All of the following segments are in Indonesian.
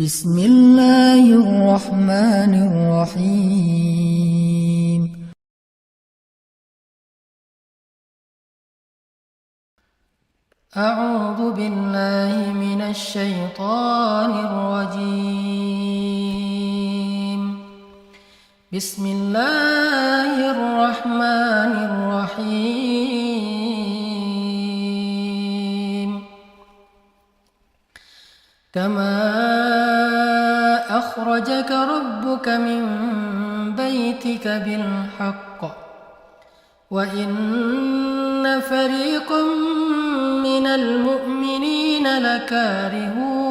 بسم الله الرحمن الرحيم أعوذ بالله من الشيطان الرجيم بسم الله الرحمن الرحيم كما أخرجك ربك من بيتك بالحق وإن فريقا من المؤمنين لكارهون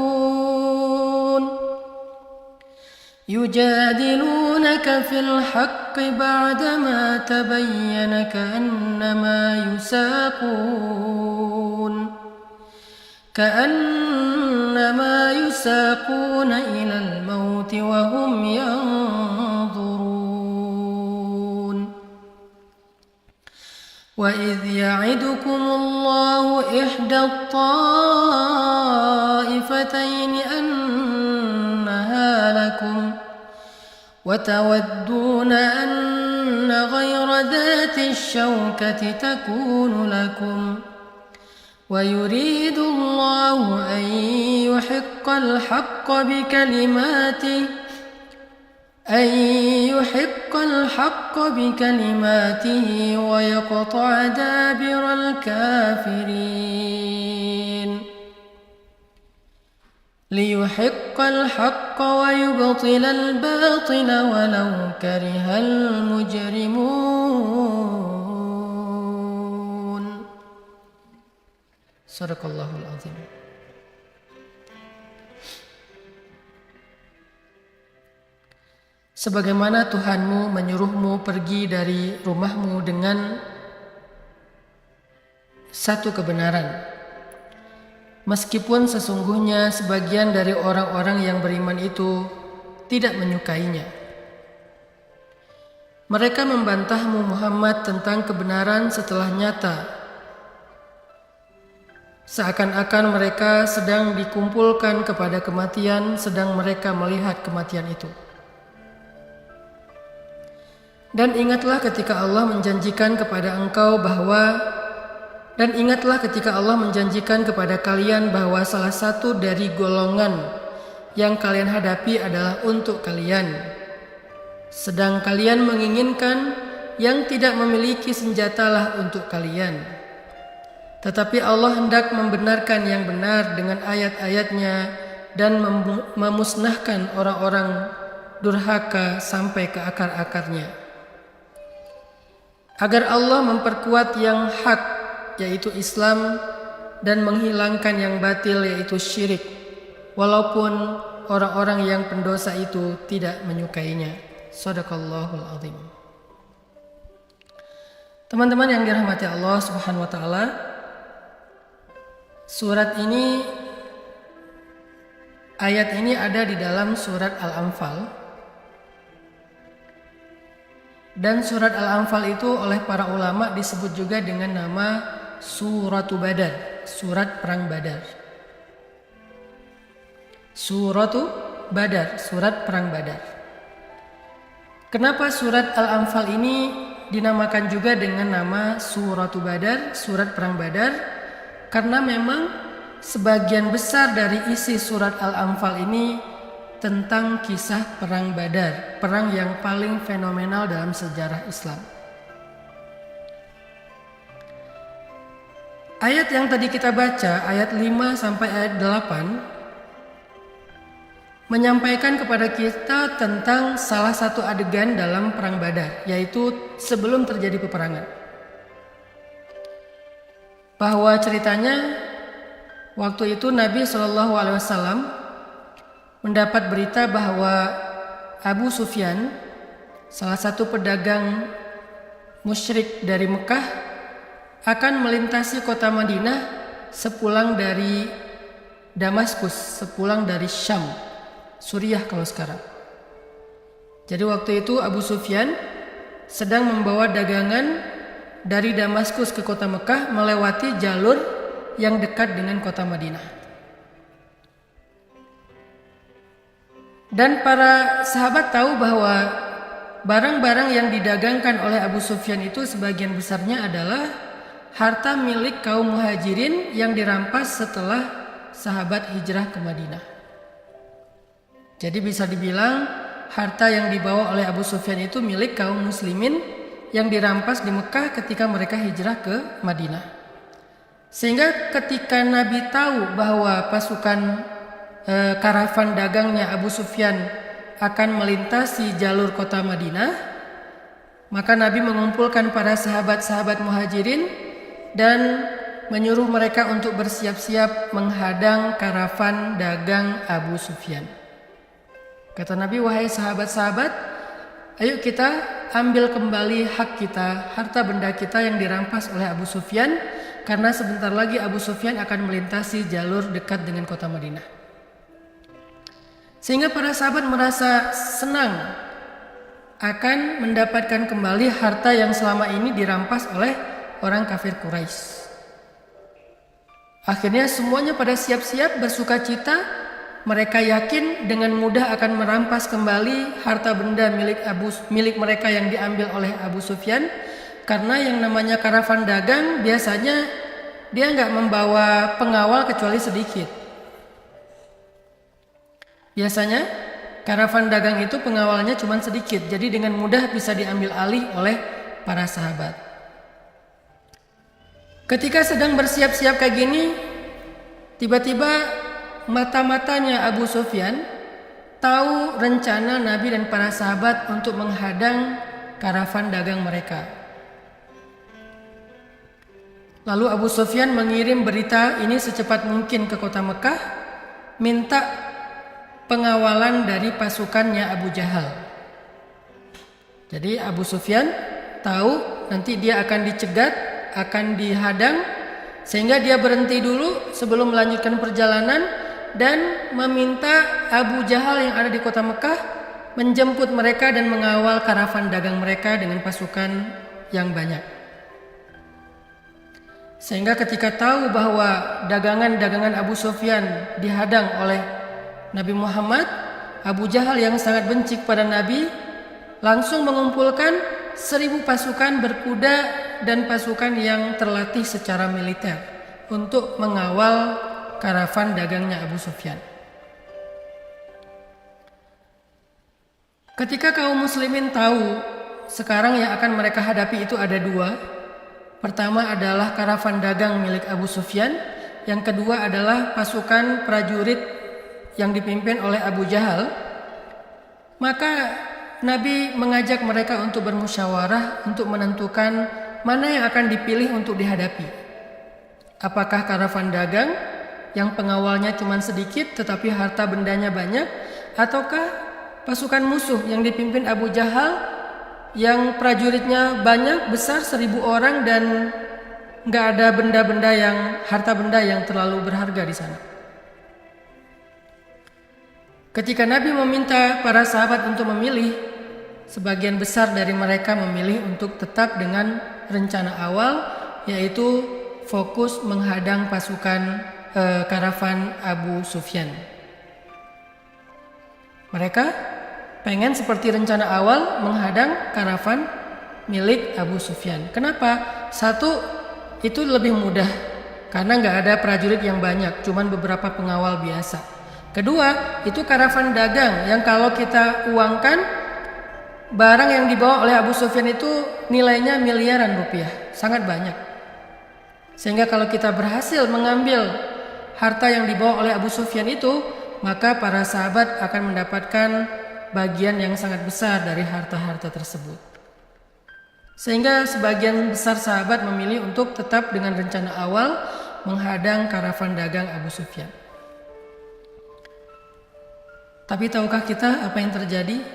يجادلونك في الحق بعدما تبين كأنما يساقون إلى الموت وهم ينظرون وإذ يعدكم الله إحدى الطائفتين أنها لكم وتودون أن غير ذات الشوكة تكون لكم ويريد الله أن يحق الحق بكلماته ويقطع دابر الكافرين ليحق الحق ويبطل الباطل ولو كره المجرمون Sadaqallahul azim. Sebagaimana Tuhanmu menyuruhmu pergi dari rumahmu dengan satu kebenaran, meskipun sesungguhnya sebagian dari orang-orang yang beriman itu tidak menyukainya. Mereka membantahmu Muhammad tentang kebenaran setelah nyata, seakan-akan mereka sedang dikumpulkan kepada kematian, sedang mereka melihat kematian itu. Dan ingatlah ketika Allah menjanjikan kepada kalian bahwa salah satu dari golongan yang kalian hadapi adalah untuk kalian, sedang kalian menginginkan yang tidak memiliki senjatalah untuk kalian. Tetapi Allah hendak membenarkan yang benar dengan ayat-ayatnya dan memusnahkan orang-orang durhaka sampai ke akar-akarnya, agar Allah memperkuat yang hak yaitu Islam dan menghilangkan yang batil yaitu syirik, walaupun orang-orang yang pendosa itu tidak menyukainya. Shadaqallahul azim. Teman-teman yang dirahmati Allah Subhanahu wa taala, ayat ini ada di dalam surat Al-Anfal. Dan surat Al-Anfal itu oleh para ulama disebut juga dengan nama Suratu Badar, surat perang Badar. Suratu Badar, surat perang Badar. Kenapa surat Al-Anfal ini dinamakan juga dengan nama Suratu Badar, surat perang Badar? Karena memang sebagian besar dari isi surat Al-Anfal ini tentang kisah perang Badar, perang yang paling fenomenal dalam sejarah Islam. Ayat yang tadi kita baca, ayat 5 sampai ayat 8, menyampaikan kepada kita tentang salah satu adegan dalam perang Badar, yaitu sebelum terjadi peperangan. Bahwa ceritanya waktu itu Nabi SAW mendapat berita bahwa Abu Sufyan, salah satu pedagang musyrik dari Mekah, akan melintasi kota Madinah sepulang dari Damaskus, sepulang dari Syam, Suriah kalau sekarang. Jadi waktu itu Abu Sufyan sedang membawa dagangan dari Damaskus ke kota Mekah melewati jalur yang dekat dengan kota Madinah. Dan para sahabat tahu bahwa barang-barang yang didagangkan oleh Abu Sufyan itu sebagian besarnya adalah harta milik kaum muhajirin yang dirampas setelah sahabat hijrah ke Madinah. Jadi bisa dibilang harta yang dibawa oleh Abu Sufyan itu milik kaum muslimin yang dirampas di Mekah ketika mereka hijrah ke Madinah. Sehingga ketika Nabi tahu bahwa pasukan karavan dagangnya Abu Sufyan akan melintasi jalur kota Madinah, maka Nabi mengumpulkan para sahabat-sahabat muhajirin dan menyuruh mereka untuk bersiap-siap menghadang karavan dagang Abu Sufyan. Kata Nabi, wahai sahabat-sahabat, ayo kita ambil kembali hak kita, harta benda kita yang dirampas oleh Abu Sufyan, karena sebentar lagi Abu Sufyan akan melintasi jalur dekat dengan kota Madinah. Sehingga para sahabat merasa senang akan mendapatkan kembali harta yang selama ini dirampas oleh orang kafir Quraisy. Akhirnya semuanya pada siap-siap bersuka cita. Mereka yakin dengan mudah akan merampas kembali harta benda milik mereka yang diambil oleh Abu Sufyan. Karena yang namanya karavan dagang biasanya dia nggak membawa pengawal kecuali sedikit. Biasanya karavan dagang itu pengawalnya cuma sedikit, jadi dengan mudah bisa diambil alih oleh para sahabat. Ketika sedang bersiap-siap kayak gini, tiba-tiba mata-matanya Abu Sufyan tahu rencana Nabi dan para sahabat untuk menghadang karavan dagang mereka. Lalu Abu Sufyan mengirim berita ini secepat mungkin ke kota Mekah, minta pengawalan dari pasukannya Abu Jahal. Jadi Abu Sufyan tahu nanti dia akan dicegat, akan dihadang, sehingga dia berhenti dulu sebelum melanjutkan perjalanan dan meminta Abu Jahal yang ada di kota Mekah menjemput mereka dan mengawal karavan dagang mereka dengan pasukan yang banyak. Sehingga ketika tahu bahwa dagangan-dagangan Abu Sufyan dihadang oleh Nabi Muhammad, Abu Jahal yang sangat benci kepada Nabi langsung mengumpulkan 1000 pasukan berkuda dan pasukan yang terlatih secara militer untuk mengawal karavan dagangnya Abu Sufyan. Ketika kaum muslimin tahu sekarang yang akan mereka hadapi itu ada dua. Pertama adalah karavan dagang milik Abu Sufyan, yang kedua adalah pasukan prajurit yang dipimpin oleh Abu Jahal. Maka Nabi mengajak mereka untuk bermusyawarah untuk menentukan mana yang akan dipilih untuk dihadapi. Apakah karavan dagang yang pengawalnya cuma sedikit tetapi harta bendanya banyak, ataukah pasukan musuh yang dipimpin Abu Jahal yang prajuritnya banyak, besar 1000 orang dan nggak ada harta benda yang terlalu berharga di sana. Ketika Nabi meminta para sahabat untuk memilih, sebagian besar dari mereka memilih untuk tetap dengan rencana awal, yaitu fokus menghadang pasukan karavan Abu Sufyan. Mereka pengen seperti rencana awal menghadang karavan milik Abu Sufyan. Kenapa? Satu, itu lebih mudah karena nggak ada prajurit yang banyak, cuman beberapa pengawal biasa. Kedua, itu karavan dagang yang kalau kita uangkan, barang yang dibawa oleh Abu Sufyan itu nilainya miliaran rupiah, sangat banyak. Sehingga kalau kita berhasil mengambil harta yang dibawa oleh Abu Sufyan itu, maka para sahabat akan mendapatkan bagian yang sangat besar dari harta-harta tersebut. Sehingga sebagian besar sahabat memilih untuk tetap dengan rencana awal menghadang karavan dagang Abu Sufyan. Tapi tahukah kita apa yang terjadi?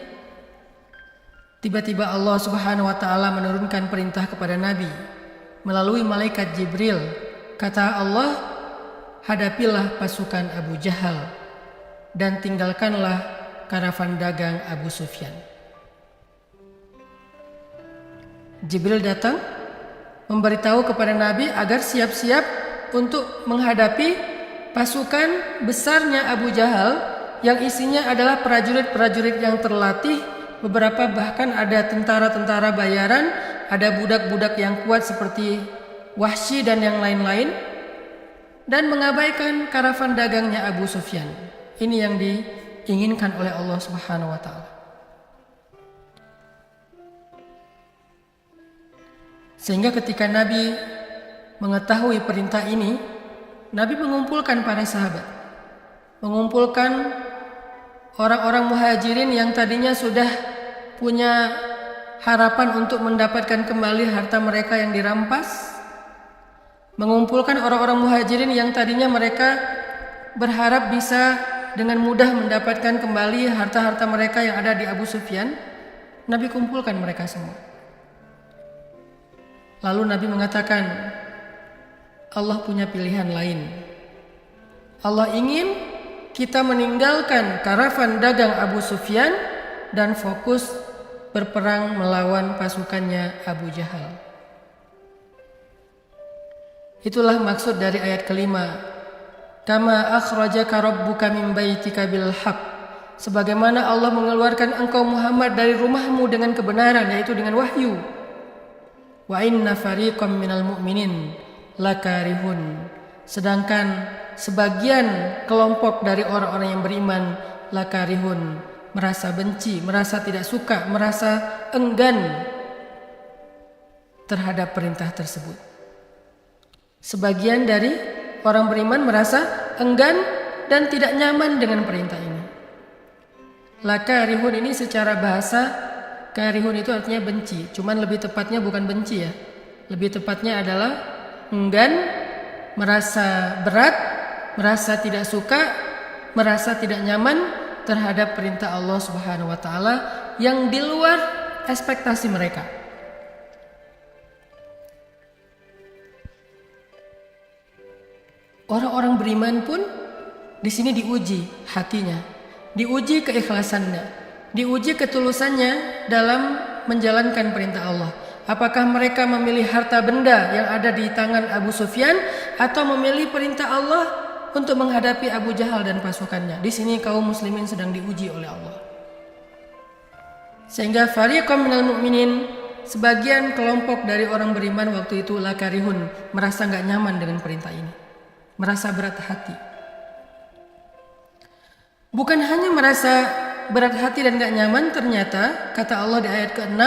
Tiba-tiba Allah Subhanahu wa taala menurunkan perintah kepada Nabi melalui malaikat Jibril. Kata Allah, hadapilah pasukan Abu Jahal dan tinggalkanlah karavan dagang Abu Sufyan. Jibril datang memberitahu kepada Nabi agar siap-siap untuk menghadapi pasukan besarnya Abu Jahal yang isinya adalah prajurit-prajurit yang terlatih, beberapa bahkan ada tentara-tentara bayaran, ada budak-budak yang kuat seperti Wahsy dan yang lain-lain, dan mengabaikan karavan dagangnya Abu Sufyan. Ini yang diinginkan oleh Allah Subhanahu wa taala. Sehingga ketika Nabi mengetahui perintah ini, Nabi mengumpulkan para sahabat, mengumpulkan orang-orang muhajirin yang tadinya sudah punya harapan untuk mendapatkan kembali harta mereka yang dirampas, mengumpulkan orang-orang muhajirin yang tadinya mereka berharap bisa dengan mudah mendapatkan kembali harta-harta mereka yang ada di Abu Sufyan. Nabi kumpulkan mereka semua. Lalu Nabi mengatakan, Allah punya pilihan lain. Allah ingin kita meninggalkan karavan dagang Abu Sufyan dan fokus berperang melawan pasukannya Abu Jahal. Itulah maksud dari ayat kelima. Kama akhrajaka rabbuka min baitika bil haqq. Sebagaimana Allah mengeluarkan engkau Muhammad dari rumahmu dengan kebenaran, yaitu dengan wahyu. Wa inna fariqam minal mu'minin lakarihun. Sedangkan sebagian kelompok dari orang-orang yang beriman lakarihun, merasa benci, merasa tidak suka, merasa enggan terhadap perintah tersebut. Sebagian dari orang beriman merasa enggan dan tidak nyaman dengan perintah ini. Lakarihun ini secara bahasa, karihun itu artinya benci. Cuman lebih tepatnya bukan benci ya. Lebih tepatnya adalah enggan, merasa berat, merasa tidak suka, merasa tidak nyaman terhadap perintah Allah Subhanahu wa taala yang di luar ekspektasi mereka. Orang-orang beriman pun di sini diuji hatinya, diuji keikhlasannya, diuji ketulusannya dalam menjalankan perintah Allah. Apakah mereka memilih harta benda yang ada di tangan Abu Sufyan atau memilih perintah Allah untuk menghadapi Abu Jahal dan pasukannya? Di sini kaum muslimin sedang diuji oleh Allah. Sehingga fariqam minal mu'minin, sebagian kelompok dari orang beriman waktu itu lakarihun, merasa enggak nyaman dengan perintah ini, merasa berat hati. Bukan hanya merasa berat hati dan enggak nyaman, ternyata kata Allah di ayat ke-6,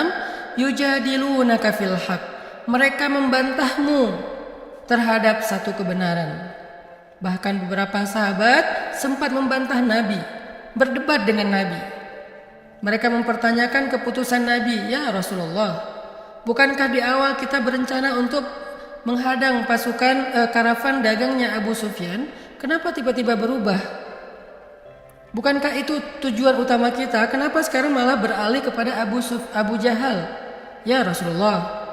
yujadilunaka fil haq. Mereka membantahmu terhadap satu kebenaran. Bahkan beberapa sahabat sempat membantah Nabi, berdebat dengan Nabi. Mereka mempertanyakan keputusan Nabi, ya Rasulullah, bukankah di awal kita berencana untuk menghadang pasukan karavan dagangnya Abu Sufyan? Kenapa tiba-tiba berubah? Bukankah itu tujuan utama kita? Kenapa sekarang malah beralih kepada Abu Jahal? Ya Rasulullah,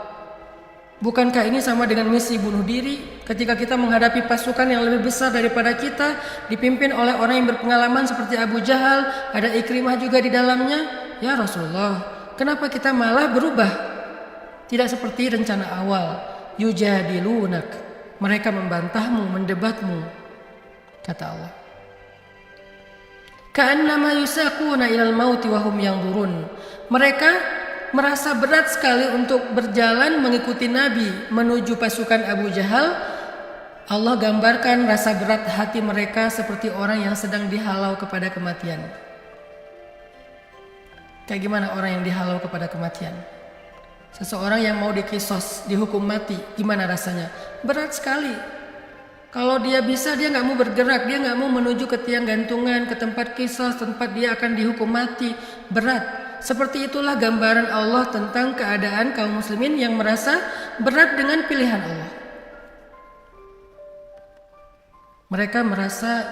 bukankah ini sama dengan misi bunuh diri ketika kita menghadapi pasukan yang lebih besar daripada kita, dipimpin oleh orang yang berpengalaman seperti Abu Jahal, ada Ikrimah juga di dalamnya? Ya Rasulullah, kenapa kita malah berubah? Tidak seperti rencana awal. Yujadilunak, mereka membantahmu, mendebatmu, kata Allah. Ka'annama yusaquna ilal mauti wa hum yanzurun. Mereka merasa berat sekali untuk berjalan mengikuti Nabi menuju pasukan Abu Jahal. Allah gambarkan rasa berat hati mereka seperti orang yang sedang dihalau kepada kematian. Kayak gimana orang yang dihalau kepada kematian? Seseorang yang mau dikisos, dihukum mati, gimana rasanya? Berat sekali. Kalau dia bisa, dia gak mau bergerak, dia gak mau menuju ke tiang gantungan, ke tempat kisos, tempat dia akan dihukum mati. Berat. Seperti itulah gambaran Allah tentang keadaan kaum muslimin yang merasa berat dengan pilihan Allah. Mereka merasa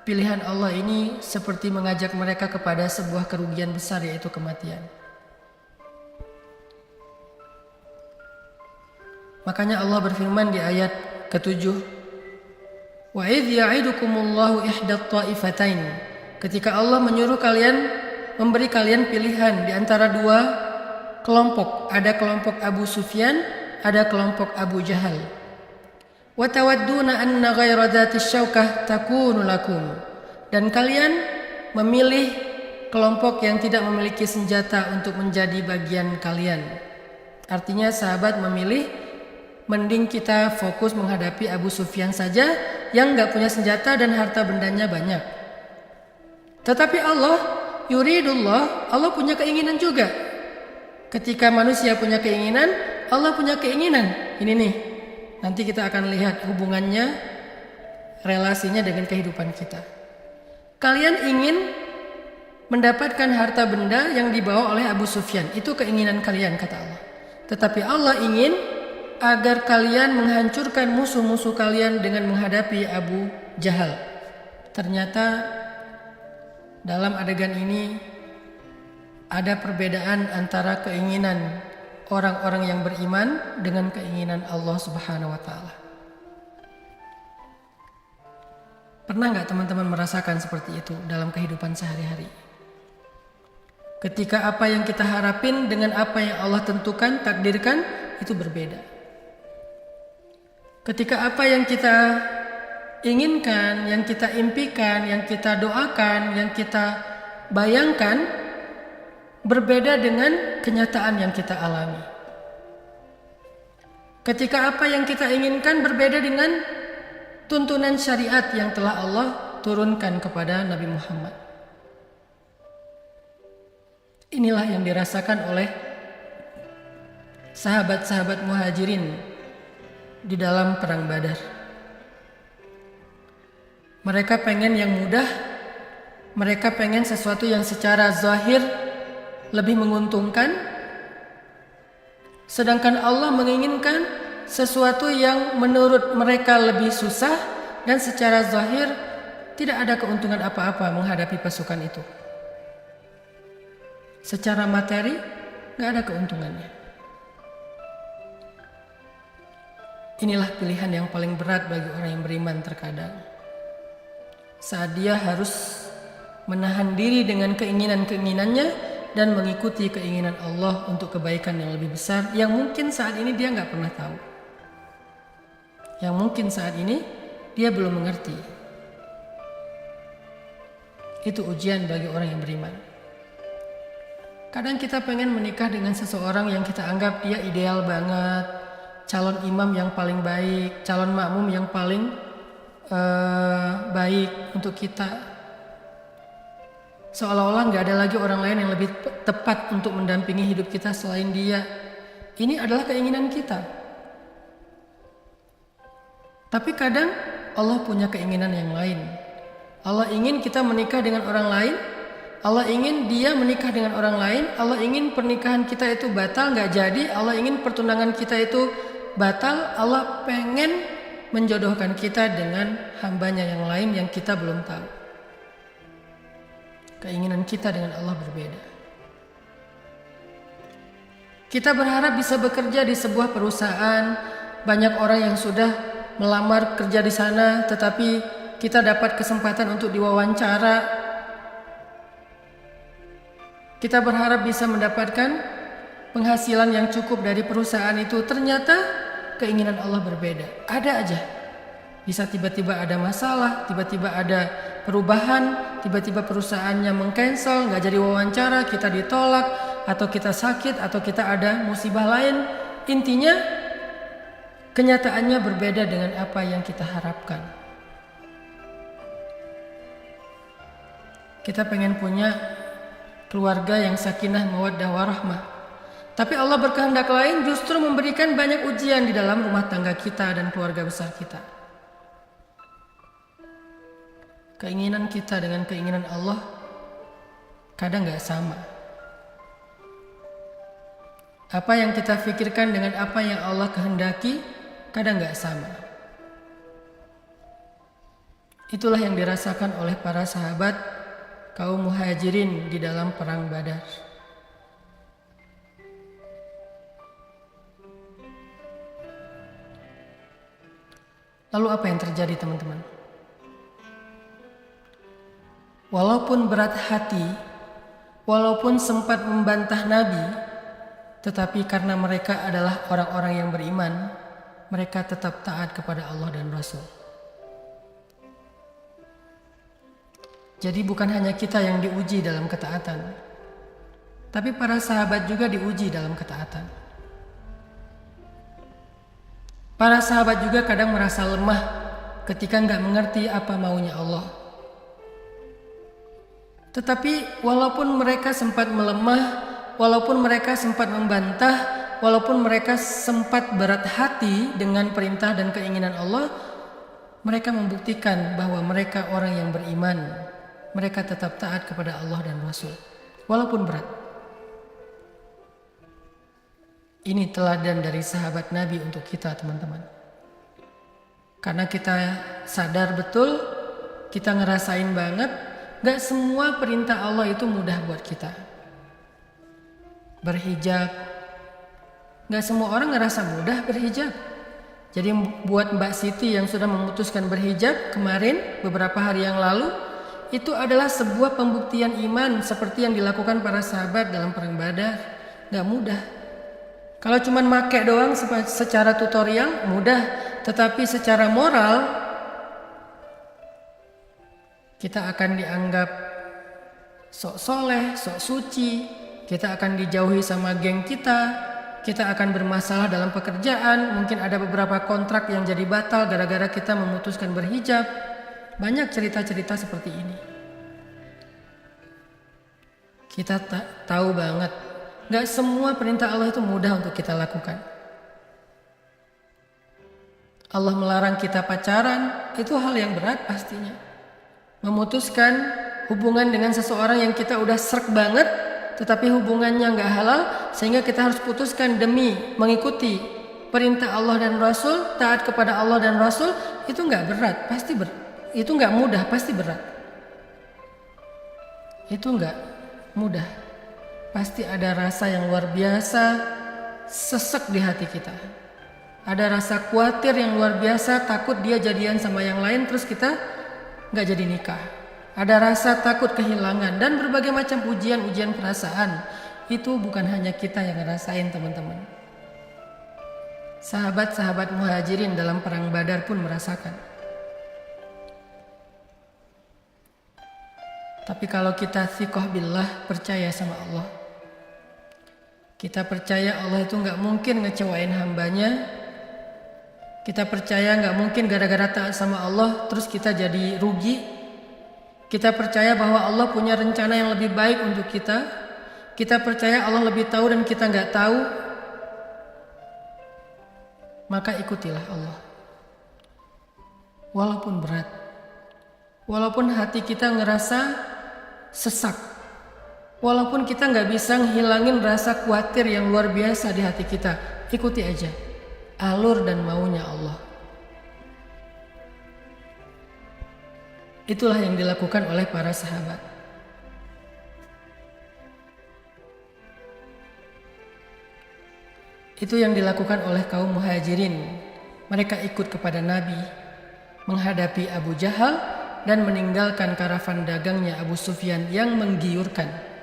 pilihan Allah ini seperti mengajak mereka kepada sebuah kerugian besar, yaitu kematian. Makanya Allah berfirman di ayat ke-7, wa idh ya'idukumullahu ihdat ta'ifatain. Ketika Allah menyuruh kalian, memberi kalian pilihan di antara dua kelompok. Ada kelompok Abu Sufyan, ada kelompok Abu Jahal. Wa tawadduna anna ghaira dhatis syaukah takunu lakum. Dan kalian memilih kelompok yang tidak memiliki senjata untuk menjadi bagian kalian. Artinya sahabat memilih, mending kita fokus menghadapi Abu Sufyan saja yang gak punya senjata dan harta bendanya banyak. Tetapi Allah, yuridullah, Allah punya keinginan juga. Ketika manusia punya keinginan, Allah punya keinginan. Ini nih, nanti kita akan lihat hubungannya, relasinya dengan kehidupan kita. Kalian ingin mendapatkan harta benda yang dibawa oleh Abu Sufyan. Itu keinginan kalian, kata Allah. Tetapi Allah ingin agar kalian menghancurkan musuh-musuh kalian dengan menghadapi Abu Jahal. Ternyata dalam adegan ini ada perbedaan antara keinginan orang-orang yang beriman dengan keinginan Allah Subhanahu wa taala. Pernah nggak teman-teman merasakan seperti itu dalam kehidupan sehari-hari? Ketika apa yang kita harapin dengan apa yang Allah tentukan, takdirkan, itu berbeda. Ketika apa yang kita inginkan, yang kita impikan, yang kita doakan, yang kita bayangkan berbeda dengan kenyataan yang kita alami. Ketika apa yang kita inginkan berbeda dengan tuntunan syariat yang telah Allah turunkan kepada Nabi Muhammad. Inilah yang dirasakan oleh sahabat-sahabat Muhajirin di dalam perang Badar. Mereka pengen yang mudah, mereka pengen sesuatu yang secara zahir lebih menguntungkan, sedangkan Allah menginginkan sesuatu yang menurut mereka lebih susah dan secara zahir tidak ada keuntungan apa-apa menghadapi pasukan itu. Secara materi gak ada keuntungannya. Inilah pilihan yang paling berat bagi orang yang beriman terkadang. Saat dia harus menahan diri dengan keinginan-keinginannya dan mengikuti keinginan Allah untuk kebaikan yang lebih besar yang mungkin saat ini dia gak pernah tahu. Yang mungkin saat ini dia belum mengerti. Itu ujian bagi orang yang beriman. Kadang kita pengen menikah dengan seseorang yang kita anggap dia ideal banget, calon imam yang paling baik, calon makmum yang paling baik untuk kita. Seolah-olah gak ada lagi orang lain yang lebih tepat untuk mendampingi hidup kita selain dia. Ini adalah keinginan kita. Tapi kadang Allah punya keinginan yang lain. Allah ingin kita menikah dengan orang lain. Allah ingin dia menikah dengan orang lain. Allah ingin pernikahan kita itu batal, gak jadi. Allah ingin pertunangan kita itu batal. Allah pengen menjodohkan kita dengan hambanya yang lain yang kita belum tahu. Keinginan kita dengan Allah berbeda. Kita berharap bisa bekerja di sebuah perusahaan. Banyak orang yang sudah melamar kerja di sana, tetapi kita dapat kesempatan untuk diwawancara. Kita berharap bisa mendapatkan penghasilan yang cukup dari perusahaan itu. Ternyata keinginan Allah berbeda. Ada aja. Bisa tiba-tiba ada masalah, tiba-tiba ada perubahan, tiba-tiba perusahaannya meng-cancel, gak jadi wawancara, kita ditolak, atau kita sakit, atau kita ada musibah lain. Intinya, kenyataannya berbeda dengan apa yang kita harapkan. Kita pengen punya keluarga yang sakinah, mawaddah, warahmah. Tapi Allah berkehendak lain, justru memberikan banyak ujian di dalam rumah tangga kita dan keluarga besar kita. Keinginan kita dengan keinginan Allah kadang gak sama. Apa yang kita pikirkan dengan apa yang Allah kehendaki kadang gak sama. Itulah yang dirasakan oleh para sahabat kaum Muhajirin di dalam perang Badar. Lalu apa yang terjadi, teman-teman? Walaupun berat hati, walaupun sempat membantah Nabi, tetapi karena mereka adalah orang-orang yang beriman, mereka tetap taat kepada Allah dan Rasul. Jadi bukan hanya kita yang diuji dalam ketaatan, tapi para sahabat juga diuji dalam ketaatan. Para sahabat juga kadang merasa lemah ketika nggak mengerti apa maunya Allah. Tetapi walaupun mereka sempat melemah, walaupun mereka sempat membantah, walaupun mereka sempat berat hati dengan perintah dan keinginan Allah, mereka membuktikan bahwa mereka orang yang beriman. Mereka tetap taat kepada Allah dan Rasul, walaupun berat. Ini teladan dari sahabat Nabi untuk kita, teman-teman. Karena kita sadar betul, kita ngerasain banget, gak semua perintah Allah itu mudah buat kita. Berhijab, gak semua orang ngerasa mudah berhijab. Jadi buat Mbak Siti yang sudah memutuskan berhijab kemarin, beberapa hari yang lalu, itu adalah sebuah pembuktian iman seperti yang dilakukan para sahabat dalam perang Badar. Gak mudah. Kalau cuman make doang secara tutorial mudah, tetapi secara moral kita akan dianggap sok soleh, sok suci, kita akan dijauhi sama geng kita akan bermasalah dalam pekerjaan, mungkin ada beberapa kontrak yang jadi batal gara-gara kita memutuskan berhijab. Banyak cerita-cerita seperti ini. Kita tahu banget, gak semua perintah Allah itu mudah untuk kita lakukan. Allah melarang kita pacaran, itu hal yang berat pastinya. Memutuskan hubungan dengan seseorang yang kita udah srek banget, tetapi hubungannya gak halal, sehingga kita harus putuskan demi mengikuti perintah Allah dan Rasul, taat kepada Allah dan Rasul, itu gak berat, pasti berat. Itu gak mudah, pasti berat. Itu gak mudah. Pasti ada rasa yang luar biasa sesek di hati kita. Ada rasa khawatir yang luar biasa, takut dia jadian sama yang lain terus kita gak jadi nikah. Ada rasa takut kehilangan dan berbagai macam ujian-ujian perasaan. Itu bukan hanya kita yang ngerasain, teman-teman. Sahabat-sahabat muhajirin dalam perang Badar pun merasakan. Tapi kalau kita thiqah billah, percaya sama Allah, kita percaya Allah itu gak mungkin ngecewain hambanya. Kita percaya gak mungkin gara-gara taat sama Allah terus kita jadi rugi. Kita percaya bahwa Allah punya rencana yang lebih baik untuk kita. Kita percaya Allah lebih tahu dan kita gak tahu. Maka ikutilah Allah. Walaupun berat, walaupun hati kita ngerasa sesak, walaupun kita gak bisa ngilangin rasa khawatir yang luar biasa di hati kita, ikuti aja alur dan maunya Allah. Itulah yang dilakukan oleh para sahabat. Itu yang dilakukan oleh kaum muhajirin. Mereka ikut kepada Nabi menghadapi Abu Jahal dan meninggalkan karavan dagangnya Abu Sufyan yang menggiurkan.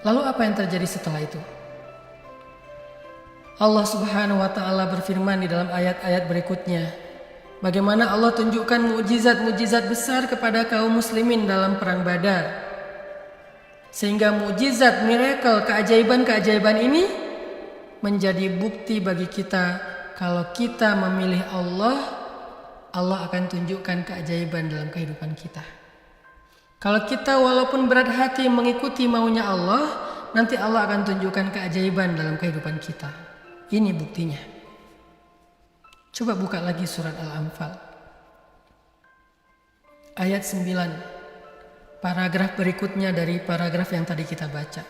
Lalu apa yang terjadi setelah itu? Allah Subhanahu wa taala berfirman di dalam ayat-ayat berikutnya, bagaimana Allah tunjukkan mukjizat-mukjizat besar kepada kaum muslimin dalam perang Badar. Sehingga mukjizat, miracle, keajaiban-keajaiban ini menjadi bukti bagi kita kalau kita memilih Allah, Allah akan tunjukkan keajaiban dalam kehidupan kita. Kalau kita walaupun berat hati mengikuti maunya Allah, nanti Allah akan tunjukkan keajaiban dalam kehidupan kita. Ini buktinya. Coba buka lagi surat Al-Anfal. Ayat 9. Paragraf berikutnya dari paragraf yang tadi kita baca.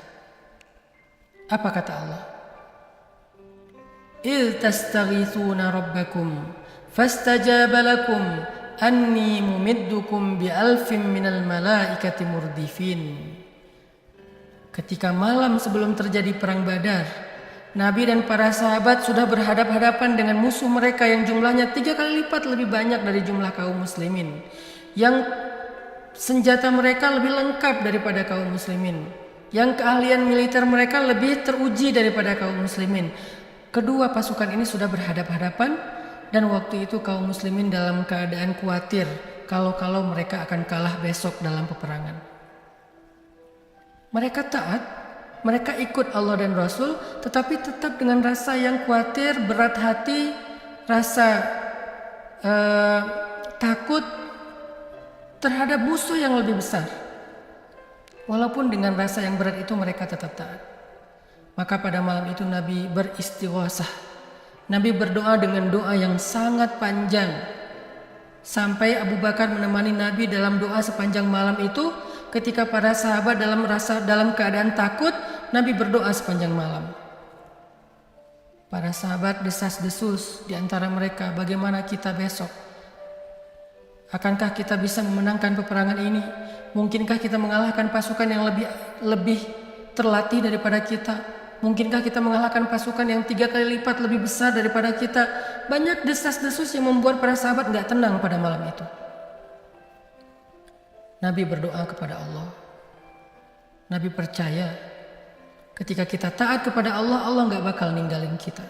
Apa kata Allah? إِذْ تَسْتَغِيثُونَ رَبَّكُمْ فَاسْتَجَابَ لَكُمْ أَنِّي مُمِدُّكُمْ بِأَلْفٍ مِّنَ الْمَلَائِكَةِ مُرْدِفِينَ. Ketika malam sebelum terjadi perang Badar, Nabi dan para sahabat sudah berhadap-hadapan dengan musuh mereka yang jumlahnya 3 kali lipat lebih banyak dari jumlah kaum muslimin, yang senjata mereka lebih lengkap daripada kaum muslimin. yang keahlian militer mereka lebih teruji daripada kaum muslimin. Kedua pasukan ini sudah berhadap-hadapan dan waktu itu kaum muslimin dalam keadaan khawatir kalau mereka akan kalah besok dalam peperangan. Mereka taat, mereka ikut Allah dan Rasul, tetapi tetap dengan rasa yang khawatir, berat hati, rasa takut terhadap musuh yang lebih besar. Walaupun dengan rasa yang berat itu mereka tetap taat. Maka pada malam itu Nabi beristighosah. Nabi berdoa dengan doa yang sangat panjang. Sampai Abu Bakar menemani Nabi dalam doa sepanjang malam itu. Ketika para sahabat dalam keadaan takut, Nabi berdoa sepanjang malam. Para sahabat desas-desus di antara mereka, bagaimana kita besok? Akankah kita bisa memenangkan peperangan ini? Mungkinkah kita mengalahkan pasukan yang lebih terlatih daripada kita? Mungkinkah kita mengalahkan pasukan yang 3 kali lipat lebih besar daripada kita? Banyak desas-desus yang membuat para sahabat gak tenang pada malam itu. Nabi berdoa kepada Allah. Nabi percaya ketika kita taat kepada Allah, Allah gak bakal ninggalin kita.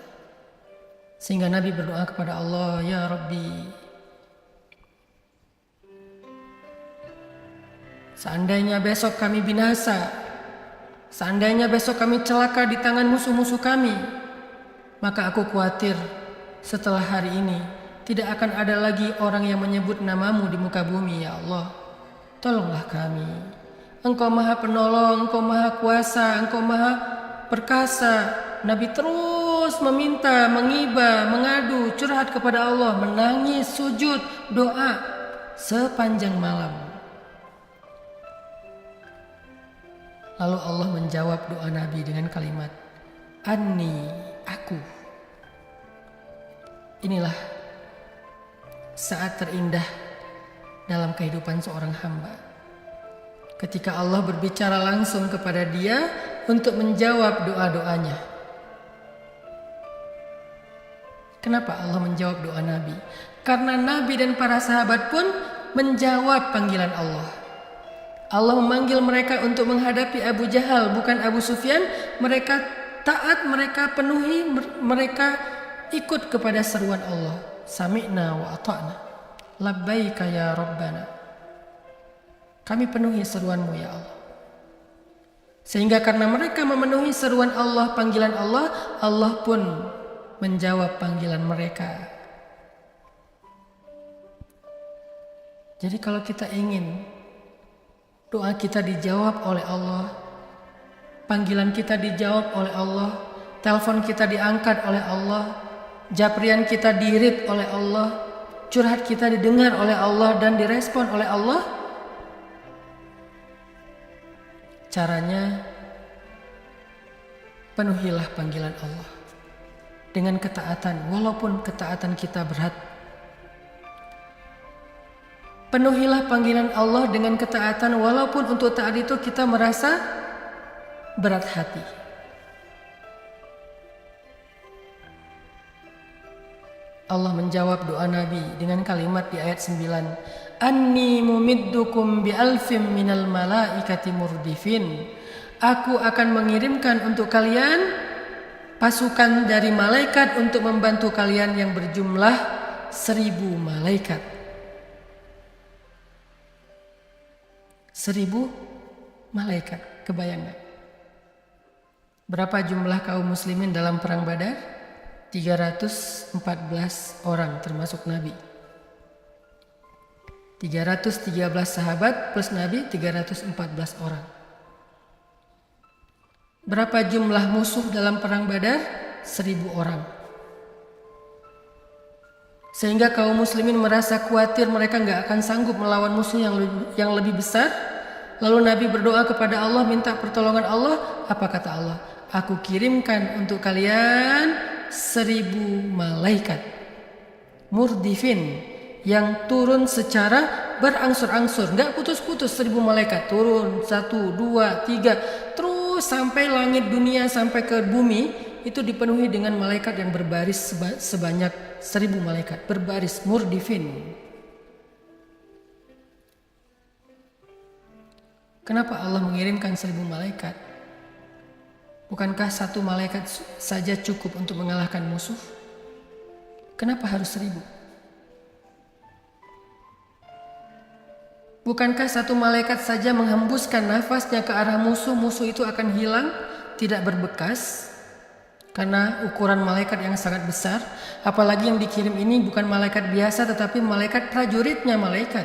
Sehingga Nabi berdoa kepada Allah, Ya Rabbi, seandainya besok kami binasa, seandainya besok kami celaka di tangan musuh-musuh kami, maka aku khawatir setelah hari ini tidak akan ada lagi orang yang menyebut namamu di muka bumi, ya Allah. Tolonglah kami. Engkau maha penolong, engkau maha kuasa, engkau maha perkasa. Nabi terus meminta, mengibah, mengadu, curhat kepada Allah, menangis, sujud, doa sepanjang malam. Lalu Allah menjawab doa Nabi dengan kalimat, Anni, aku. Inilah saat terindah dalam kehidupan seorang hamba. Ketika Allah berbicara langsung kepada dia untuk menjawab doa-doanya. Kenapa Allah menjawab doa Nabi? Karena Nabi dan para sahabat pun menjawab panggilan Allah. Allah memanggil mereka untuk menghadapi Abu Jahal, bukan Abu Sufyan. Mereka taat, mereka penuhi, mereka ikut kepada seruan Allah. Sami'na wa ata'na. Labbaika ya Rabbana. Kami penuhi seruanmu ya Allah. Sehingga karena mereka memenuhi seruan Allah, panggilan Allah, Allah pun menjawab panggilan mereka. Jadi kalau kita ingin doa kita dijawab oleh Allah, panggilan kita dijawab oleh Allah, telepon kita diangkat oleh Allah, japrian kita dirit oleh Allah, curhat kita didengar oleh Allah dan direspon oleh Allah. Caranya, penuhilah panggilan Allah dengan ketaatan, walaupun ketaatan kita berat. Penuhilah panggilan Allah dengan ketaatan, walaupun untuk taat itu kita merasa berat hati. Allah menjawab doa Nabi dengan kalimat di ayat 9. Anni mumiddukum bi alfim minal malaikati murdifin. Aku akan mengirimkan untuk kalian pasukan dari malaikat untuk membantu kalian yang berjumlah 1000 malaikat. 1000 malaikat, kebayang gak? Berapa jumlah kaum muslimin dalam perang Badar? 314 orang termasuk Nabi. 313 sahabat plus Nabi 314 orang. Berapa jumlah musuh dalam perang Badar? 1000 orang. Sehingga kaum muslimin merasa khawatir mereka gak akan sanggup melawan musuh yang lebih besar. Lalu Nabi berdoa kepada Allah, minta pertolongan Allah. Apa kata Allah? Aku kirimkan untuk kalian 1000 malaikat murdifin, yang turun secara berangsur-angsur, gak putus-putus. 1000 malaikat turun 1, 2, 3, terus sampai langit dunia, sampai ke bumi itu dipenuhi dengan malaikat yang berbaris sebanyak 1000 malaikat berbaris murdifin. Kenapa Allah mengirimkan 1000 malaikat? Bukankah satu malaikat saja cukup untuk mengalahkan musuh? Kenapa harus 1000? Bukankah satu malaikat saja menghembuskan nafasnya ke arah musuh, musuh itu akan hilang, tidak berbekas? Karena ukuran malaikat yang sangat besar, apalagi yang dikirim ini bukan malaikat biasa tetapi malaikat prajuritnya malaikat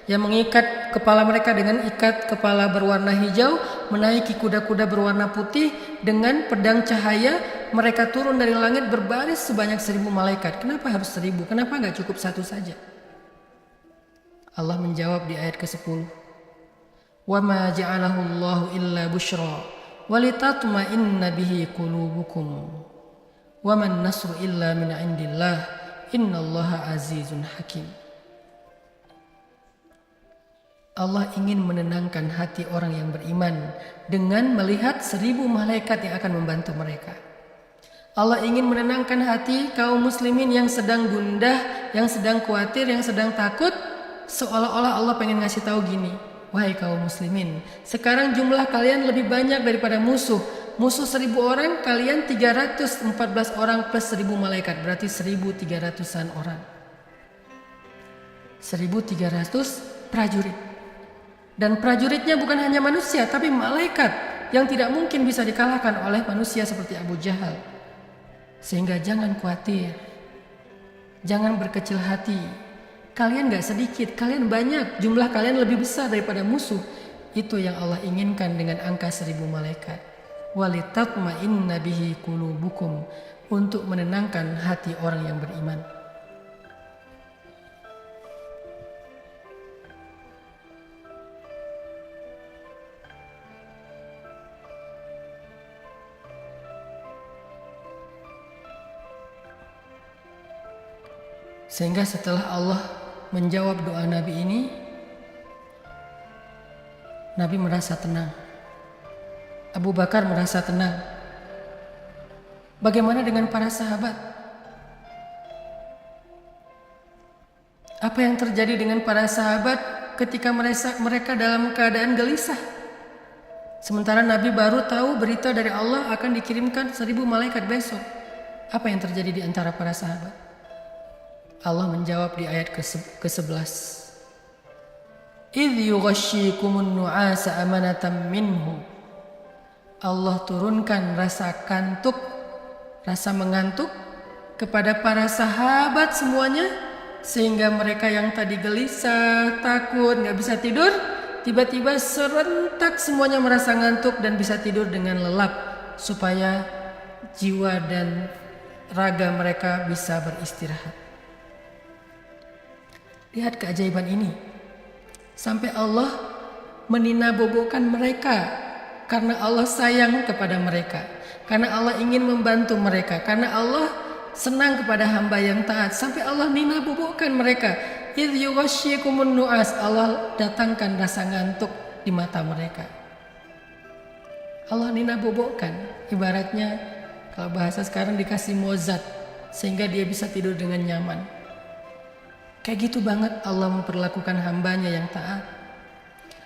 yang mengikat kepala mereka dengan ikat kepala berwarna hijau, menaiki kuda-kuda berwarna putih dengan pedang cahaya. Mereka turun dari langit berbaris sebanyak 1000 malaikat. Kenapa harus 1000? Kenapa nggak cukup satu saja? Allah menjawab di ayat ke-10. Wa ma ja'alahu Allahu illa busyra walitatma'inna bihi qulubukum wa man nasru illa min indillah innallaha azizun hakim. Allah ingin menenangkan hati orang yang beriman dengan melihat 1000 malaikat yang akan membantu mereka. Allah ingin menenangkan hati kaum muslimin yang sedang gundah, yang sedang khawatir, yang sedang takut, seolah-olah Allah pengen ngasih tahu gini, wahai kaum muslimin, sekarang jumlah kalian lebih banyak daripada musuh. Musuh 1000 orang, kalian 314 orang plus 1000 malaikat, berarti 1300-an orang. 1300 prajurit. Dan prajuritnya bukan hanya manusia, tapi malaikat yang tidak mungkin bisa dikalahkan oleh manusia seperti Abu Jahal. Sehingga jangan khawatir, jangan berkecil hati. Kalian gak sedikit, kalian banyak, jumlah kalian lebih besar daripada musuh. Itu yang Allah inginkan dengan angka 1000 malaikat. Walitatma'inna bihi qulubukum, untuk menenangkan hati orang yang beriman. Sehingga setelah Allah menjawab doa Nabi ini, Nabi merasa tenang. Abu Bakar merasa tenang. Bagaimana dengan para sahabat? Apa yang terjadi dengan para sahabat ketika mereka dalam keadaan gelisah? Sementara Nabi baru tahu berita dari Allah akan dikirimkan 1000 malaikat besok. Apa yang terjadi di antara para sahabat? Allah menjawab di ayat ke-11. Idh yughashshikumun nu'asa amanatan minhu. Allah turunkan rasa kantuk, rasa mengantuk kepada para sahabat semuanya, sehingga mereka yang tadi gelisah, takut, gak bisa tidur, tiba-tiba serentak semuanya merasa ngantuk dan bisa tidur dengan lelap, supaya jiwa dan raga mereka bisa beristirahat. Lihat keajaiban ini. Sampai Allah meninabobokan mereka karena Allah sayang kepada mereka, karena Allah ingin membantu mereka, karena Allah senang kepada hamba yang taat. Sampai Allah ninabobokan mereka. Idh yughashshikumun nu'as, Allah datangkan rasa ngantuk di mata mereka. Allah ninabobokan, ibaratnya kalau bahasa sekarang dikasih mozat sehingga dia bisa tidur dengan nyaman. Kayak gitu banget Allah memperlakukan hambanya yang taat.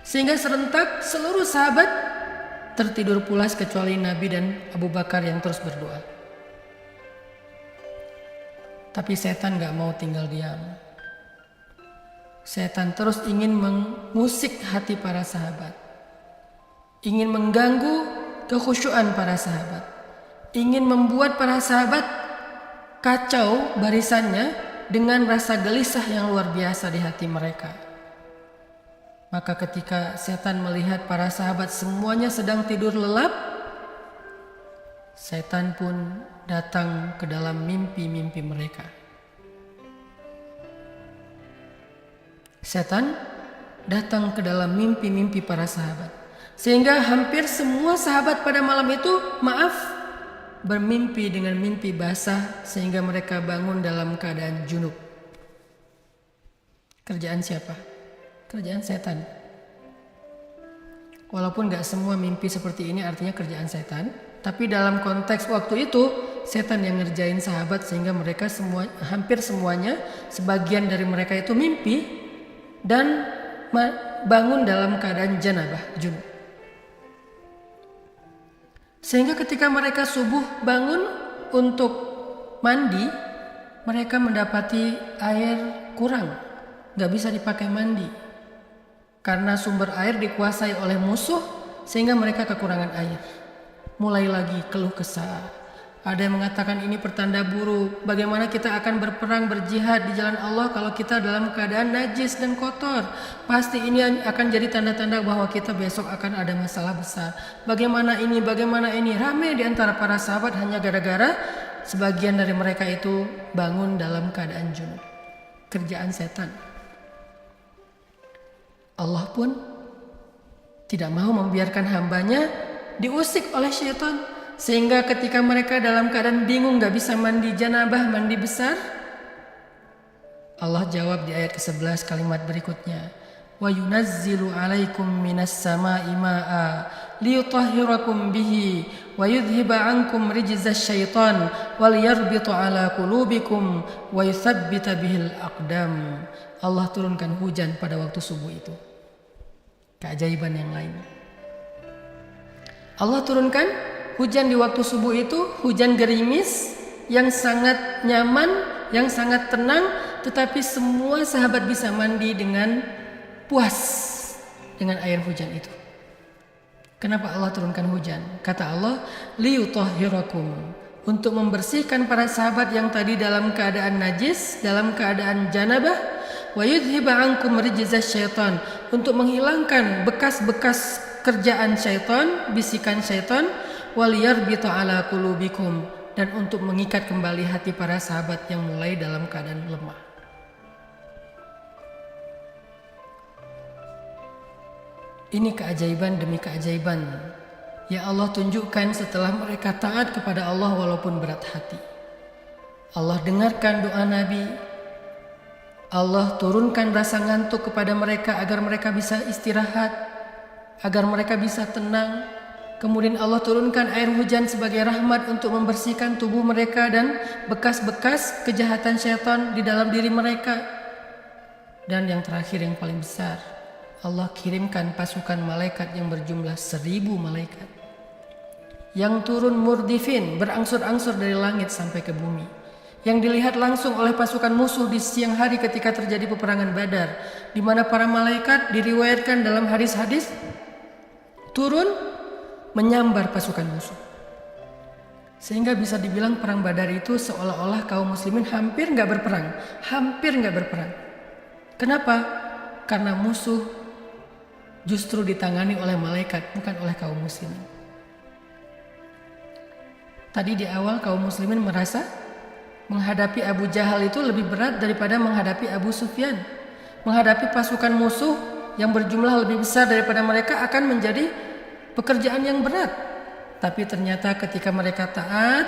Sehingga serentak seluruh sahabat tertidur pulas kecuali Nabi dan Abu Bakar yang terus berdoa. Tapi setan gak mau tinggal diam. Setan terus ingin mengusik hati para sahabat. Ingin mengganggu kekhusyuan para sahabat. Ingin membuat para sahabat kacau barisannya dengan rasa gelisah yang luar biasa di hati mereka. Maka ketika setan melihat para sahabat semuanya sedang tidur lelap, setan pun datang ke dalam mimpi-mimpi mereka. Setan datang ke dalam mimpi-mimpi para sahabat. Sehingga hampir semua sahabat pada malam itu, bermimpi dengan mimpi basah sehingga mereka bangun dalam keadaan junub. Kerjaan siapa? Kerjaan setan. Walaupun gak semua mimpi seperti ini artinya kerjaan setan, tapi dalam konteks waktu itu setan yang ngerjain sahabat sehingga mereka hampir semuanya, sebagian dari mereka itu mimpi dan bangun dalam keadaan janabah, junub. Sehingga ketika mereka subuh bangun untuk mandi, mereka mendapati air kurang, gak bisa dipakai mandi. Karena sumber air dikuasai oleh musuh, sehingga mereka kekurangan air. Mulai lagi keluh kesah. Ada yang mengatakan ini pertanda buruk. Bagaimana kita akan berperang, berjihad di jalan Allah kalau kita dalam keadaan najis dan kotor? Pasti ini akan jadi tanda-tanda bahwa kita besok akan ada masalah besar. Bagaimana ini, bagaimana ini? Ramai di antara para sahabat hanya gara-gara sebagian dari mereka itu bangun dalam keadaan junub. Kerjaan setan. Allah pun tidak mau membiarkan hambanya diusik oleh syaitan. Sehingga ketika mereka dalam keadaan bingung gak bisa mandi janabah, mandi besar, Allah jawab di ayat ke-11 kalimat berikutnya, wa yunazzilu alaikum minas sama'i ma'a liyutahhirakum bihi wa yudhiba ankum rijzas syaitan wal yarbitu ala qulubikum wa yuthabbita bihil aqdam. Allah turunkan hujan pada waktu subuh itu. Keajaiban yang lain. Allah turunkan hujan di waktu subuh itu, hujan gerimis yang sangat nyaman, yang sangat tenang, tetapi semua sahabat bisa mandi dengan puas dengan air hujan itu. Kenapa Allah turunkan hujan? Kata Allah, liyutahhirakum, untuk membersihkan para sahabat yang tadi dalam keadaan najis, dalam keadaan janabah, wa yudhiba ankum rijzas syaitan, untuk menghilangkan bekas-bekas kerjaan syaitan, bisikan syaitan, waliyarbita ala qulubikum, dan untuk mengikat kembali hati para sahabat yang mulai dalam keadaan lemah. Ini keajaiban demi keajaiban yang Allah tunjukkan setelah mereka taat kepada Allah walaupun berat hati. Allah dengarkan doa Nabi. Allah turunkan rasa ngantuk kepada mereka agar mereka bisa istirahat, agar mereka bisa tenang. Kemudian Allah turunkan air hujan sebagai rahmat untuk membersihkan tubuh mereka dan bekas-bekas kejahatan syaitan di dalam diri mereka. Dan yang terakhir yang paling besar, Allah kirimkan pasukan malaikat yang berjumlah 1000 malaikat yang turun murdifin, berangsur-angsur dari langit sampai ke bumi, yang dilihat langsung oleh pasukan musuh di siang hari ketika terjadi peperangan Badar, di mana para malaikat diriwayatkan dalam hadis-hadis turun menyambar pasukan musuh. Sehingga bisa dibilang perang Badar itu seolah-olah kaum muslimin hampir gak berperang. Hampir gak berperang. Kenapa? Karena musuh justru ditangani oleh malaikat, bukan oleh kaum muslimin. Tadi di awal kaum muslimin merasa menghadapi Abu Jahal itu lebih berat daripada menghadapi Abu Sufyan. Menghadapi pasukan musuh yang berjumlah lebih besar daripada mereka akan menjadi pekerjaan yang berat. Tapi ternyata ketika mereka taat,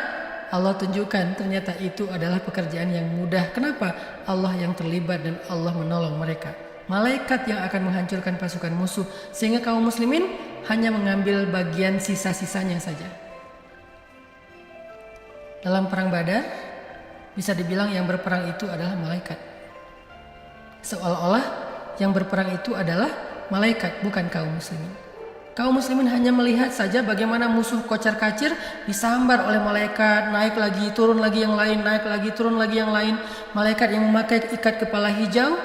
Allah tunjukkan ternyata itu adalah pekerjaan yang mudah. Kenapa? Allah yang terlibat dan Allah menolong mereka. Malaikat yang akan menghancurkan pasukan musuh, sehingga kaum muslimin hanya mengambil bagian sisa-sisanya saja. Dalam perang Badar, bisa dibilang yang berperang itu adalah malaikat. Seolah-olah yang berperang itu adalah malaikat, bukan kaum muslimin. Kaum muslimin hanya melihat saja bagaimana musuh kocar-kacir disambar oleh malaikat, naik lagi, turun lagi yang lain, naik lagi, turun lagi yang lain. Malaikat yang memakai ikat kepala hijau,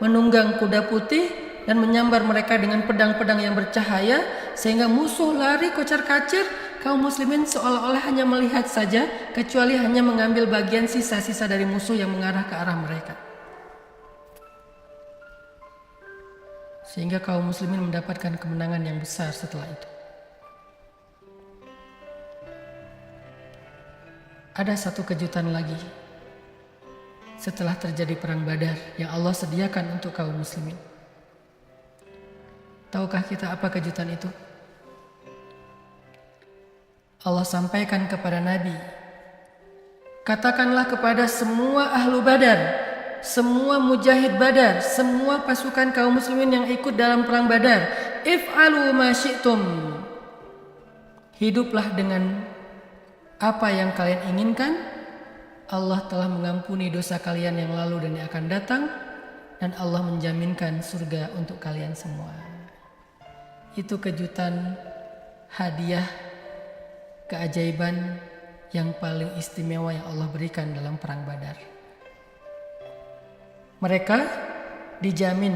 menunggang kuda putih, dan menyambar mereka dengan pedang-pedang yang bercahaya, sehingga musuh lari kocar-kacir. Kaum muslimin seolah-olah hanya melihat saja, kecuali hanya mengambil bagian sisa-sisa dari musuh yang mengarah ke arah mereka. Sehingga kaum muslimin mendapatkan kemenangan yang besar setelah itu. Ada satu kejutan lagi setelah terjadi perang Badar yang Allah sediakan untuk kaum muslimin. Tahukah kita apa kejutan itu? Allah sampaikan kepada Nabi, katakanlah kepada semua ahlu Badar, semua mujahid Badar, semua pasukan kaum muslimin yang ikut dalam perang Badar, if'alu ma syi'tum. Hiduplah dengan apa yang kalian inginkan. Allah telah mengampuni dosa kalian yang lalu dan yang akan datang, dan Allah menjaminkan surga untuk kalian semua. Itu kejutan hadiah keajaiban yang paling istimewa yang Allah berikan dalam perang Badar. Mereka dijamin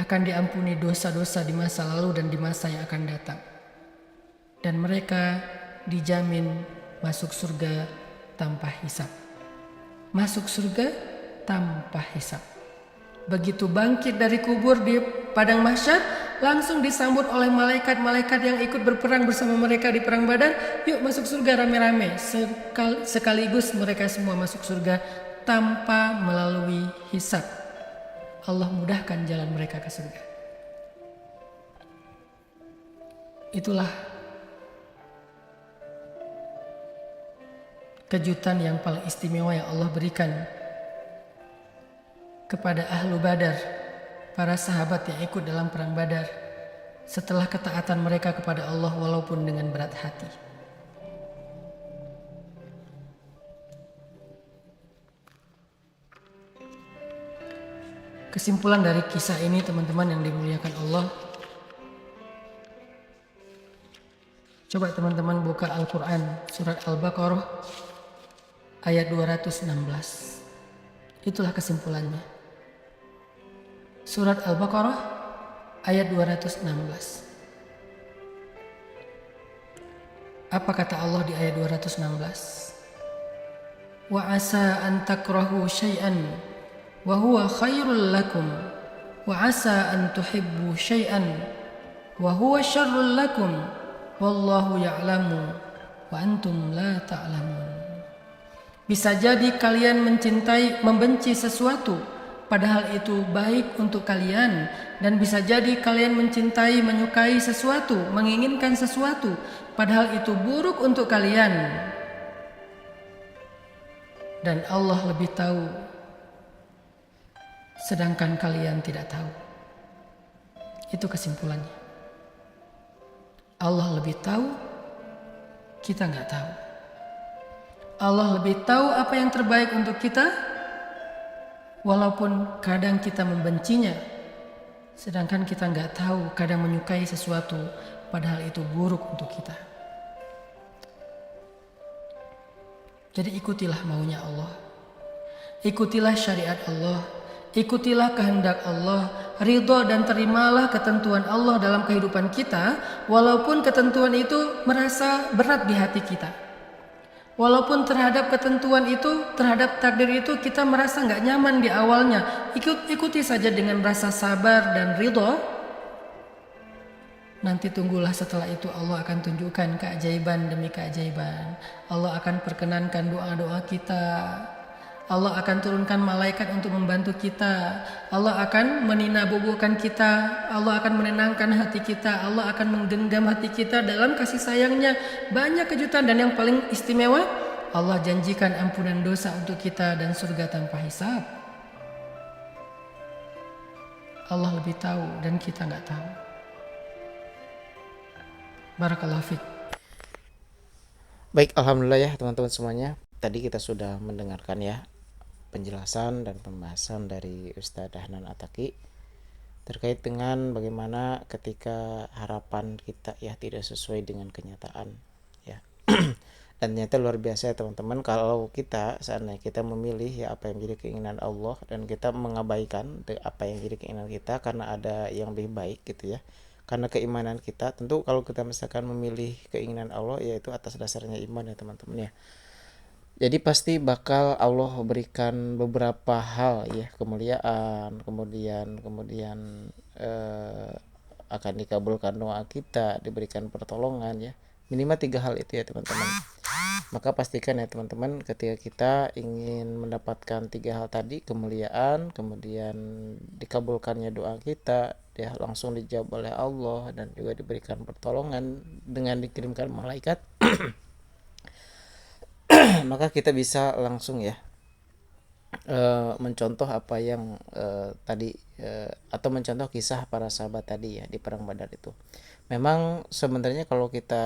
akan diampuni dosa-dosa di masa lalu dan di masa yang akan datang. Dan mereka dijamin masuk surga tanpa hisab. Masuk surga tanpa hisab. Begitu bangkit dari kubur di padang mahsyar, langsung disambut oleh malaikat-malaikat yang ikut berperang bersama mereka di perang Badar. Yuk masuk surga rame-rame. Sekaligus mereka semua masuk surga tanpa melalui hisab. Allah mudahkan jalan mereka ke surga. Itulah kejutan yang paling istimewa yang Allah berikan kepada ahlu Badar, para sahabat yang ikut dalam perang Badar, setelah ketaatan mereka kepada Allah walaupun dengan berat hati. Kesimpulan dari kisah ini, teman-teman yang dimuliakan Allah, coba teman-teman buka Al-Quran surat Al-Baqarah ayat 216. Itulah kesimpulannya. Surat Al-Baqarah ayat 216. Apa kata Allah di ayat 216? Wa asa an takrahu syai'an wa huwa khairul lakum wa asa an tuhibbu syai'an wa huwa syarrul lakum wallahu ya'lamu wa antum la ta'lamun. Bisa jadi kalian membenci sesuatu padahal itu baik untuk kalian, dan bisa jadi kalian menyukai sesuatu, menginginkan sesuatu padahal itu buruk untuk kalian. Dan Allah lebih tahu, sedangkan kalian tidak tahu. Itu kesimpulannya. Allah lebih tahu, kita nggak tahu. Allah lebih tahu apa yang terbaik untuk kita, walaupun kadang kita membencinya, sedangkan kita nggak tahu, kadang menyukai sesuatu padahal itu buruk untuk kita. Jadi ikutilah maunya Allah, ikutilah syariat Allah, ikutilah kehendak Allah, ridho dan terimalah ketentuan Allah dalam kehidupan kita, walaupun ketentuan itu merasa berat di hati kita. Walaupun terhadap ketentuan itu, terhadap takdir itu kita merasa nggak nyaman di awalnya, ikuti saja dengan rasa sabar dan ridho. Nanti tunggulah, setelah itu Allah akan tunjukkan keajaiban demi keajaiban. Allah akan perkenankan doa-doa kita. Allah akan turunkan malaikat untuk membantu kita. Allah akan meninabobokan kita. Allah akan menenangkan hati kita. Allah akan menggenggam hati kita dalam kasih sayangnya. Banyak kejutan, dan yang paling istimewa, Allah janjikan ampunan dosa untuk kita dan surga tanpa hisab. Allah lebih tahu dan kita nggak tahu. Barakallahu fiik. Baik, alhamdulillah ya teman-teman semuanya. Tadi kita sudah mendengarkan ya penjelasan dan pembahasan dari Ustadz Dahnan Ataki terkait dengan bagaimana ketika harapan kita ya tidak sesuai dengan kenyataan ya. Dan ternyata luar biasa ya teman-teman, kalau kita seandainya kita memilih ya apa yang menjadi keinginan Allah dan kita mengabaikan apa yang jadi keinginan kita karena ada yang lebih baik gitu ya, karena keimanan kita. Tentu kalau kita misalkan memilih keinginan Allah, yaitu atas dasarnya iman ya teman-teman ya, jadi pasti bakal Allah berikan beberapa hal ya, kemuliaan, kemudian akan dikabulkan doa kita, diberikan pertolongan ya, minimal 3 hal itu ya teman-teman. Maka pastikan ya teman-teman, ketika kita ingin mendapatkan 3 hal tadi, kemuliaan, kemudian dikabulkannya doa kita, dia langsung dijawab oleh Allah, dan juga diberikan pertolongan dengan dikirimkan malaikat, maka kita bisa langsung ya mencontoh apa yang tadi atau mencontoh kisah para sahabat tadi ya di perang Badar itu. Memang sebenarnya kalau kita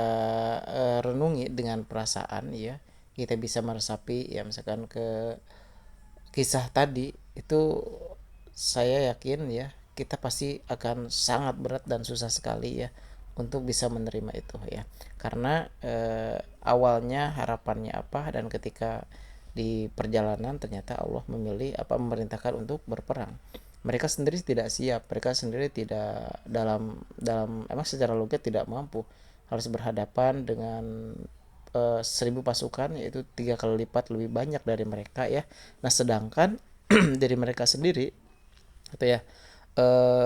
renungi dengan perasaan ya, kita bisa meresapi ya, misalkan ke kisah tadi itu, saya yakin ya kita pasti akan sangat berat dan susah sekali ya untuk bisa menerima itu ya. Karena awalnya harapannya apa, dan ketika di perjalanan ternyata Allah memerintahkan untuk berperang. Mereka sendiri tidak siap, mereka sendiri tidak dalam dalam emang secara logika tidak mampu, harus berhadapan dengan 1.000 pasukan, yaitu 3 kali lipat lebih banyak dari mereka ya. Nah sedangkan dari mereka sendiri itu ya,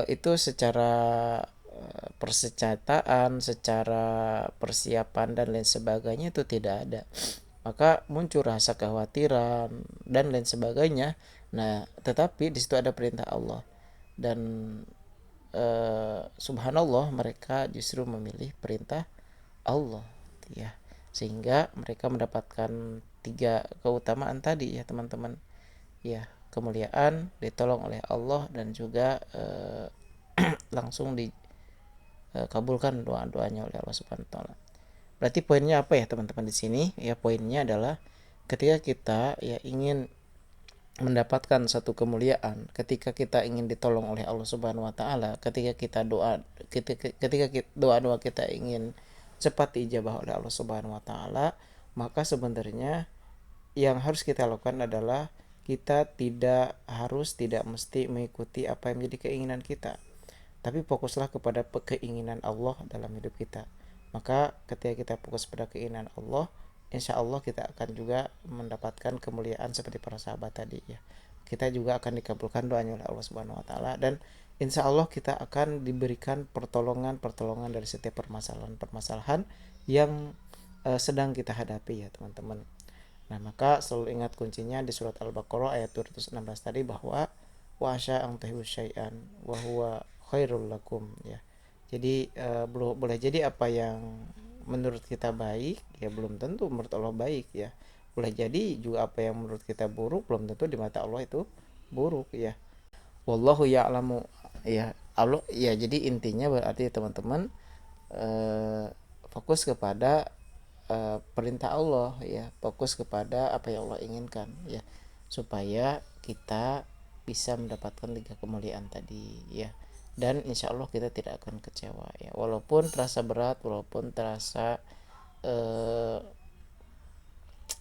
itu secara persenjataan, secara persiapan dan lain sebagainya itu tidak ada, maka muncul rasa kekhawatiran dan lain sebagainya. Nah tetapi di situ ada perintah Allah, dan subhanallah mereka justru memilih perintah Allah ya, sehingga mereka mendapatkan 3 keutamaan tadi ya teman-teman ya, kemuliaan, ditolong oleh Allah, dan juga langsung dikabulkan doa-doanya oleh Allah Subhanahu wa taala. Berarti poinnya apa ya teman-teman di sini? Ya poinnya adalah ketika kita ya ingin mendapatkan satu kemuliaan, ketika kita ingin ditolong oleh Allah Subhanahu wa taala, ketika kita doa-doa kita ingin cepat diijabah oleh Allah Subhanahu wa taala, maka sebenarnya yang harus kita lakukan adalah kita tidak mesti mengikuti apa yang menjadi keinginan kita, tapi fokuslah kepada keinginan Allah dalam hidup kita. Maka ketika kita fokus pada keinginan Allah, insya Allah kita akan juga mendapatkan kemuliaan seperti para sahabat tadi ya. Kita juga akan dikabulkan doanya oleh Allah Subhanahu wa taala, dan insya Allah kita akan diberikan pertolongan dari setiap permasalahan yang sedang kita hadapi ya teman-teman. Nah maka selalu ingat kuncinya di surat Al-Baqarah ayat 216 tadi, bahwa wa asya ang tahibu syai'an wa huwa khairul lakum ya. Jadi boleh jadi apa yang menurut kita baik ya belum tentu menurut Allah baik ya. Boleh jadi juga apa yang menurut kita buruk belum tentu di mata Allah itu buruk ya. Wallahu ya'lamu ya. Allah ya, jadi intinya berarti teman-teman fokus kepada perintah Allah ya, fokus kepada apa yang Allah inginkan ya, supaya kita bisa mendapatkan 3 kemuliaan tadi ya, dan insya Allah kita tidak akan kecewa ya, walaupun terasa berat, walaupun terasa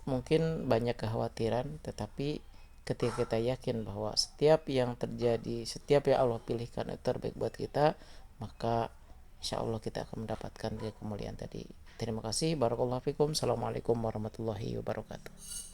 mungkin banyak kekhawatiran, tetapi ketika kita yakin bahwa setiap yang terjadi, setiap yang Allah pilihkan itu terbaik buat kita, maka insya Allah kita akan mendapatkan kemuliaan tadi. Terima kasih. Barakallahu fikum. Assalamualaikum warahmatullahi wabarakatuh.